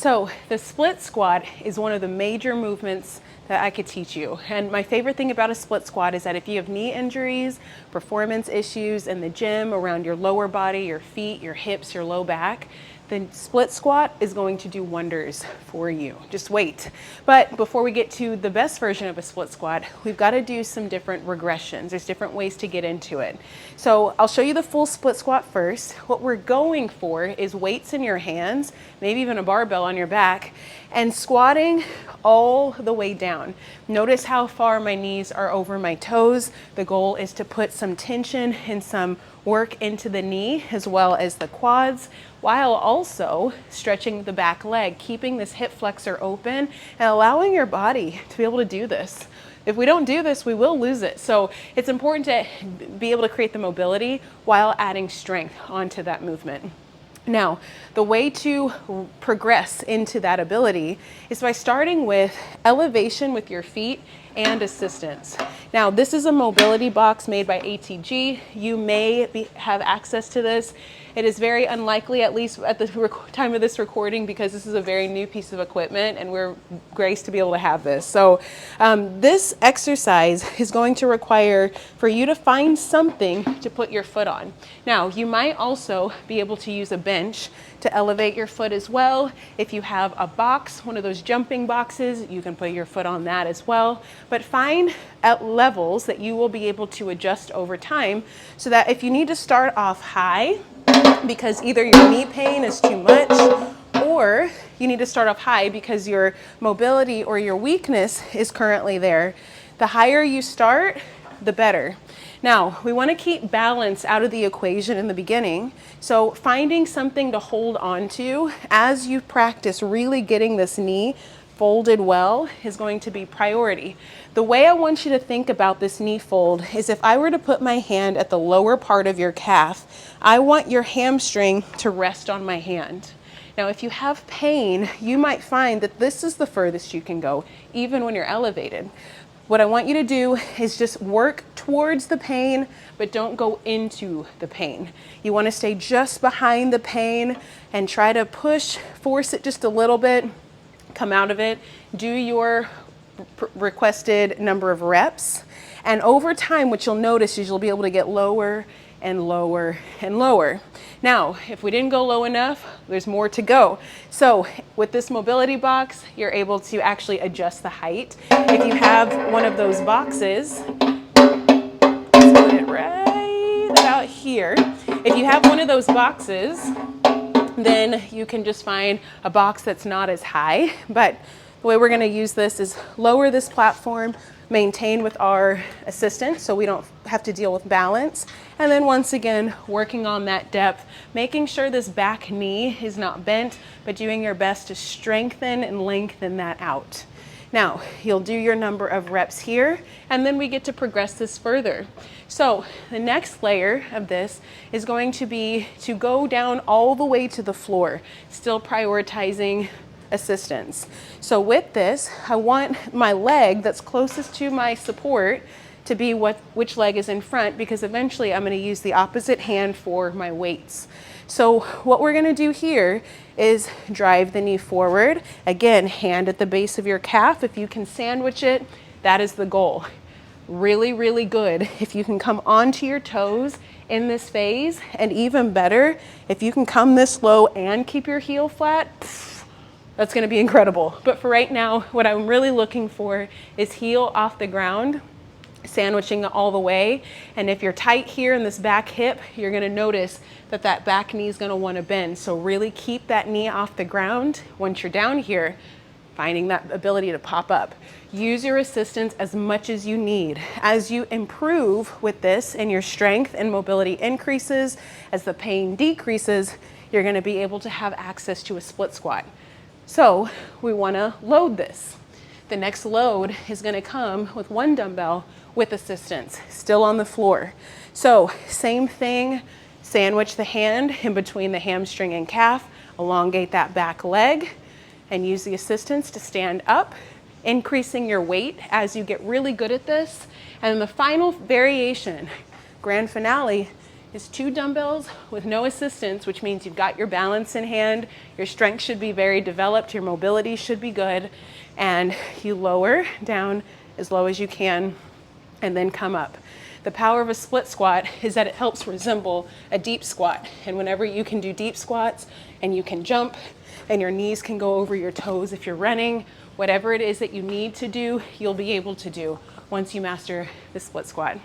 So the split squat is one of the major movements that I could teach you. And my favorite thing about a split squat is that if you have knee injuries, performance issues in the gym, around your lower body, your feet, your hips, your low back, then split squat is going to do wonders for you. Just wait. But before we get to the best version of a split squat, we've got to do some different regressions. There's different ways to get into it. So I'll show you the full split squat first. What we're going for is weights in your hands, maybe even a barbell on your back, and squatting all the way down. Notice how far my knees are over my toes. The goal is to put some tension and some work into the knee as well as the quads, while also stretching the back leg, keeping this hip flexor open and allowing your body to be able to do this. If we don't do this, we will lose it. So it's important to be able to create the mobility while adding strength onto that movement. Now, the way to progress into that ability is by starting with elevation with your feet and assistance. Now, this is a mobility box made by ATG. You may have access to this. It is very unlikely, at least at the time of this recording, because this is a very new piece of equipment and we're graced to be able to have this. So this exercise is going to require for you to find something to put your foot on. Now, you might also be able to use a bench to elevate your foot as well. If you have a box, one of those jumping boxes, you can put your foot on that as well. But find at levels that you will be able to adjust over time so that if you need to start off high, because either your knee pain is too much or you need to start off high because your mobility or your weakness is currently there. The higher you start, the better. Now, we want to keep balance out of the equation in the beginning. So finding something to hold on to as you practice really getting this knee folded well is going to be priority. The way I want you to think about this knee fold is if I were to put my hand at the lower part of your calf, I want your hamstring to rest on my hand. Now, if you have pain, you might find that this is the furthest you can go, even when you're elevated. What I want you to do is just work towards the pain, but don't go into the pain. You want to stay just behind the pain and try to push, force it just a little bit, come out of it, do your requested number of reps. And over time, what you'll notice is you'll be able to get lower and lower and lower. Now, if we didn't go low enough, there's more to go. So with this mobility box, you're able to actually adjust the height. If you have one of those boxes, let's put it right about here. If you have one of those boxes, then you can just find a box that's not as high. But the way we're going to use this is lower this platform, maintain with our assistant so we don't have to deal with balance. And then once again, working on that depth, making sure this back knee is not bent, but doing your best to strengthen and lengthen that out. Now, you'll do your number of reps here, and then we get to progress this further. So the next layer of this is going to be to go down all the way to the floor, still prioritizing assistance. So with this, I want my leg that's closest to my support to be which leg is in front, because eventually I'm going to use the opposite hand for my weights. So what we're going to do here is drive the knee forward. Again, hand at the base of your calf. If you can sandwich it, that is the goal. Really, really good if you can come onto your toes in this phase, and even better, if you can come this low and keep your heel flat, that's going to be incredible. But for right now, what I'm really looking for is heel off the ground, sandwiching all the way. And if you're tight here in this back hip, you're going to notice that that back knee is going to want to bend. So really keep that knee off the ground. Once you're down here, finding that ability to pop up. Use your assistance as much as you need. As you improve with this and your strength and mobility increases, as the pain decreases, you're going to be able to have access to a split squat. So we want to load this. The next load is going to come with one dumbbell with assistance, still on the floor. So same thing, sandwich the hand in between the hamstring and calf, elongate that back leg, and use the assistance to stand up, increasing your weight as you get really good at this. And the final variation, grand finale, is 2 dumbbells with no assistance, which means you've got your balance in hand, your strength should be very developed, your mobility should be good, and you lower down as low as you can and then come up. The power of a split squat is that it helps resemble a deep squat. And whenever you can do deep squats and you can jump and your knees can go over your toes if you're running, whatever it is that you need to do, you'll be able to do once you master the split squat.